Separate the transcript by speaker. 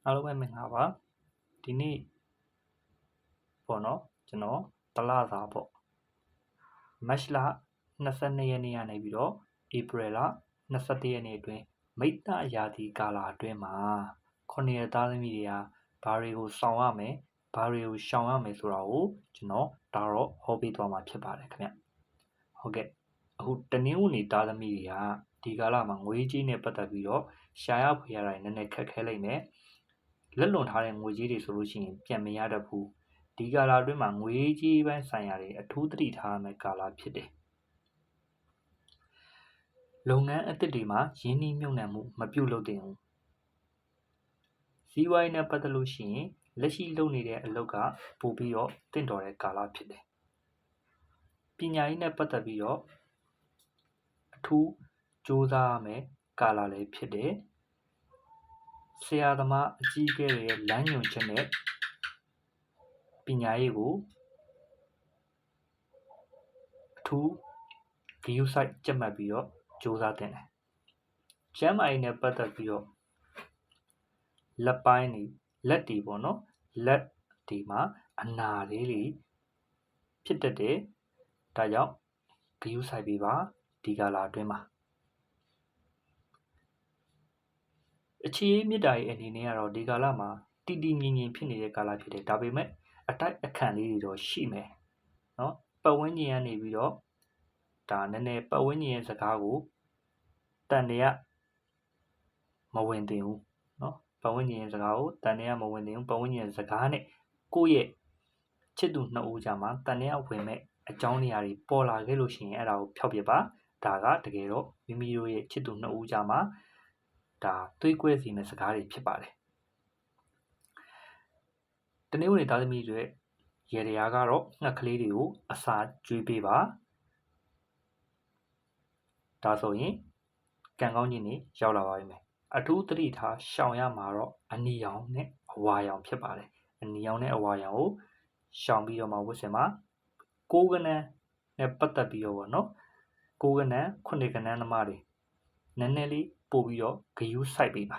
Speaker 1: အားလုံးပဲမင်္ဂလာပါဒီနေ့ပေါ့နော်ကျွန်တော်တလစာပေါ့မတ်လ22ရက်နေ့ကနေပြီးတော့ဧပြီလ21ရက်နေ့အတွင်းမိတ္တရာသီကာလအတွင်းမှာ9ရက်သားသမီးတွေကဘာတွေကိုဆောင်ရမယ်ဘာတွေကိုရှောင်ရမယ်ဆိုတာကိုကျွန်တော်ဒါတော့ဟောပေးသွားမှာဖြစ်ပါတယ်ခင်ဗျဟုတ်ကဲ့အခုတနင်္ဂနွေသားသမီးတွေကဒီကာလမှာငွေကြေးနဲ့ပတ်သက်ပြီးတော့ရှာရဖွေရတာနည်းနည်းခက်ခဲလိမ့်မယ်လက်လွန်ထားတဲ့ငွေကြေးတွေဆိုလို့ရှိရင်ပြန်မရတတ်ဘူးဒီကာလအတွင်းမှာငွေကြေးပိုင်းဆိုင်ရာတွေအထူးသတိထားရမယ့်ကာလဖြစ်တယ်လုပ်ငန်းအသစ်တွေမှာရင်းနှီးမြှုပ်နှံမှုမပြုလုပ်သင့်ဘူးစီးပွားရေးနဲ့ပတ်သက်လို့ရှိရင်လက်ရှိလုပ်နေတဲ့အလုပ်ကပိုပြီးတော့တင့်တော်တဲ့ကာလဖြစ်တယ်ပညာရေးနဲ့ပတ်သက်ပြီးတော့အထူးစူးစမ်းရမယ့်ကာလလည်းဖြစ်တယ်ဆရာသမားအကြီးအကဲတွေရဲ့လမ်းညွှန်ချက်နဲ့ပညာရေးကိုအထူးဂရုစိုက်ကြက်မှတ်ပြီးတော့စူးစမ်းသင့်တယ်ကျန်းမာရေးနဲ့ပတ်သက်ပြီးတော့လက်ပိုင်းတွေလက်တွေပေါ့နော်လက်တွေမှာအနာလေးတွေဖြစ်တတ်တယ်ဒါကြောင့်ဂရုစိုက်ပေးပါဒီကာလအတွင်းမှာအခြေရေးမြစ်တာရဲ့အနေနဲ့ကတော့ဒီကာလမှာတည်တည်ငြိမ်ငြိမ်ဖြစ်နေတဲ့ကာလဖြစ်တယ်ဒါပေမဲ့အတိုက်အခံလေးတွေတော့ရှိမယ်နော်ပတ်ဝန်းကျင်ကနေပြီးတော့ဒါနည်းနည်းပတ်ဝန်းကျင်ရဲ့စကားကိုတန်တရားမဝင်သင့်ဘူးနော်ပတ်ဝန်းကျင်ရဲ့စကားကိုတန်တရားမဝင်သင့်ဘူးပတ်ဝန်းကျင်ရဲ့စကားနဲ့ကိုယ့်ရဲ့ချစ်သူနှစ်ဦးကြားမှာတန်တရားဝင်မဲ့အကြောင်းအရာတွေပေါ်လာခဲ့လို့ရှိရင်အဲ့ဒါကိုဖျောက်ပြပါဒါကတကယ်တော့မိမိတို့ရဲ့ချစ်သူနှစ်ဦးကြားမှာဒါသွေးကွဲစေမယ့်စကားတွေဖြစ်ပါတယ်တနည်းဝင်သားသမီးတွေရေတရားကတော့ငှက်ကလေးတွေကိုအစာကျွေးပေးပါဒါဆိုရင်ကံကောင်းခြင်းတွေရောက်လာပါလိမ့်မယ်အထူးသတိထားရှောင်ရမှာတော့အနီရောင်နဲ့အဝါရောင်ဖြစ်ပါတယ်အနီရောင်နဲ့အဝါရောင်ကိုရှောင်ပြီးတော့မှဝတ်ဆင်ပါကိုးကနန်းနဲ့ပတ်သက်ပြီးတော့ပေါ့နော်ကိုးကနန်းခုနှစ်ကနန်းသမားတွေနည်းနည်းလေးပို့ပြီးတော့ဂယုစိုက်ပေးပါ